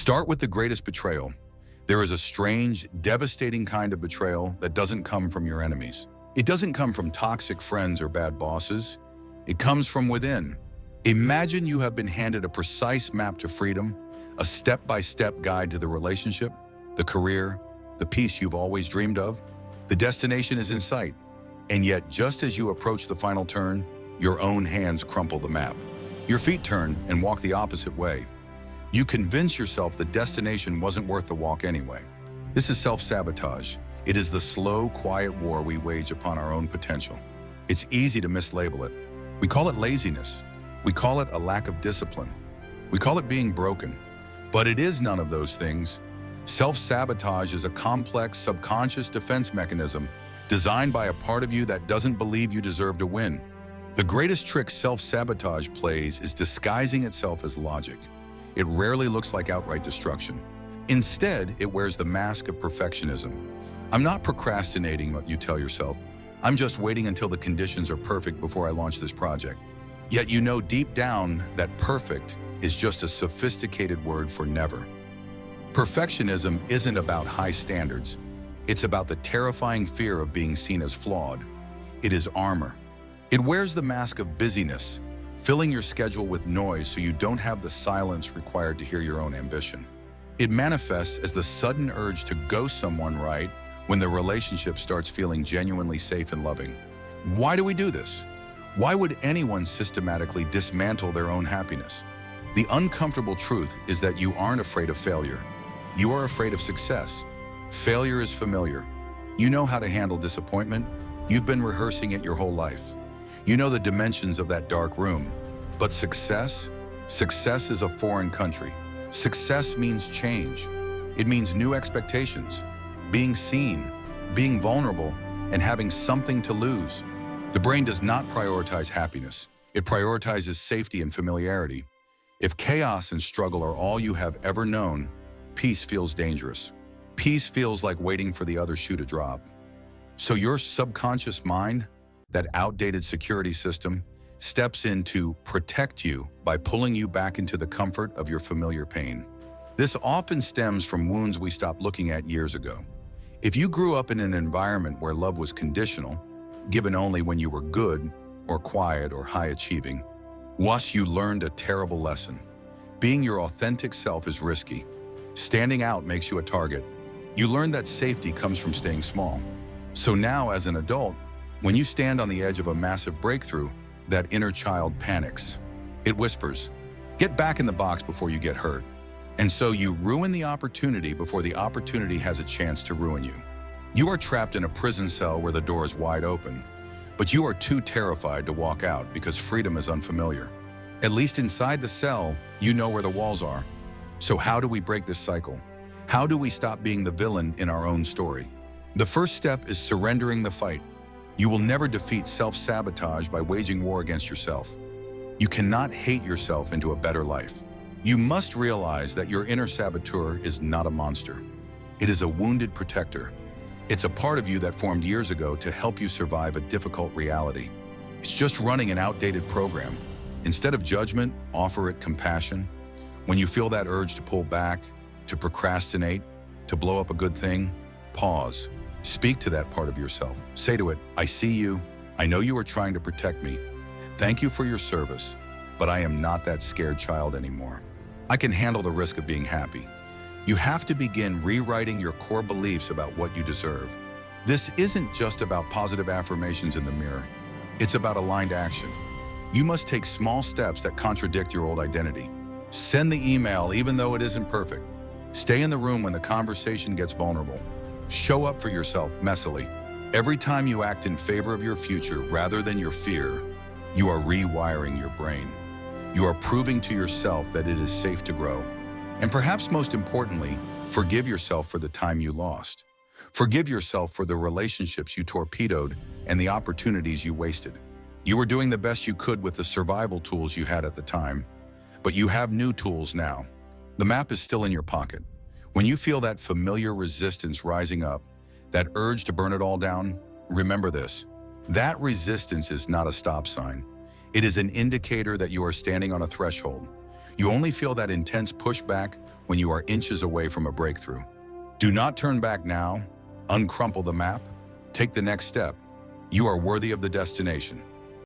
Start with the greatest betrayal. There is a strange, devastating kind of betrayal that doesn't come from your enemies. It doesn't come from toxic friends or bad bosses. It comes from within. Imagine you have been handed a precise map to freedom, a step-by-step guide to the relationship, the career, the peace you've always dreamed of. The destination is in sight, and yet just as you approach the final turn, your own hands crumple the map. Your feet turn and walk the opposite way. You convince yourself the destination wasn't worth the walk anyway. This is self-sabotage. It is the slow, quiet war we wage upon our own potential. It's easy to mislabel it. We call it laziness. We call it a lack of discipline. We call it being broken. But it is none of those things. Self-sabotage is a complex, subconscious defense mechanism designed by a part of you that doesn't believe you deserve to win. The greatest trick self-sabotage plays is disguising itself as logic. It rarely looks like outright destruction. Instead, it wears the mask of perfectionism. I'm not procrastinating what you tell yourself. I'm just waiting until the conditions are perfect before I launch this project. Yet you know deep down that perfect is just a sophisticated word for never. Perfectionism isn't about high standards. It's about the terrifying fear of being seen as flawed. It is armor. It wears the mask of busyness, filling your schedule with noise so you don't have the silence required to hear your own ambition. It manifests as the sudden urge to ghost someone right when the relationship starts feeling genuinely safe and loving. Why do we do this? Why would anyone systematically dismantle their own happiness? The uncomfortable truth is that you aren't afraid of failure. You are afraid of success. Failure is familiar. You know how to handle disappointment. You've been rehearsing it your whole life. You know the dimensions of that dark room. But success? Success is a foreign country. Success means change. It means new expectations, being seen, being vulnerable, and having something to lose. The brain does not prioritize happiness. It prioritizes safety and familiarity. If chaos and struggle are all you have ever known, peace feels dangerous. Peace feels like waiting for the other shoe to drop. So your subconscious mind, that outdated security system, steps in to protect you by pulling you back into the comfort of your familiar pain. This often stems from wounds we stopped looking at years ago. If you grew up in an environment where love was conditional, given only when you were good or quiet or high-achieving, once you learned a terrible lesson. Being your authentic self is risky. Standing out makes you a target. You learn that safety comes from staying small. So now, as an adult, when you stand on the edge of a massive breakthrough, that inner child panics. It whispers, "Get back in the box before you get hurt." And so you ruin the opportunity before the opportunity has a chance to ruin you. You are trapped in a prison cell where the door is wide open, but you are too terrified to walk out because freedom is unfamiliar. At least inside the cell, you know where the walls are. So how do we break this cycle? How do we stop being the villain in our own story? The first step is surrendering the fight. You will never defeat self-sabotage by waging war against yourself. You cannot hate yourself into a better life. You must realize that your inner saboteur is not a monster. It is a wounded protector. It's a part of you that formed years ago to help you survive a difficult reality. It's just running an outdated program. Instead of judgment, offer it compassion. When you feel that urge to pull back, to procrastinate, to blow up a good thing, pause. Speak to that part of yourself. Say to it, "I see you. I know you are trying to protect me. Thank you for your service, but I am not that scared child anymore. I can handle the risk of being happy." You have to begin rewriting your core beliefs about what you deserve. This isn't just about positive affirmations in the mirror. It's about aligned action. You must take small steps that contradict your old identity. Send the email even though it isn't perfect. Stay in the room when the conversation gets vulnerable. Show up for yourself messily. Every time you act in favor of your future rather than your fear, you are rewiring your brain. You are proving to yourself that it is safe to grow. And perhaps most importantly, forgive yourself for the time you lost. Forgive yourself for the relationships you torpedoed and the opportunities you wasted. You were doing the best you could with the survival tools you had at the time, but you have new tools now. The map is still in your pocket. When you feel that familiar resistance rising up, that urge to burn it all down, remember this. That resistance is not a stop sign. It is an indicator that you are standing on a threshold. You only feel that intense pushback when you are inches away from a breakthrough. Do not turn back now. Uncrumple the map. Take the next step. You are worthy of the destination.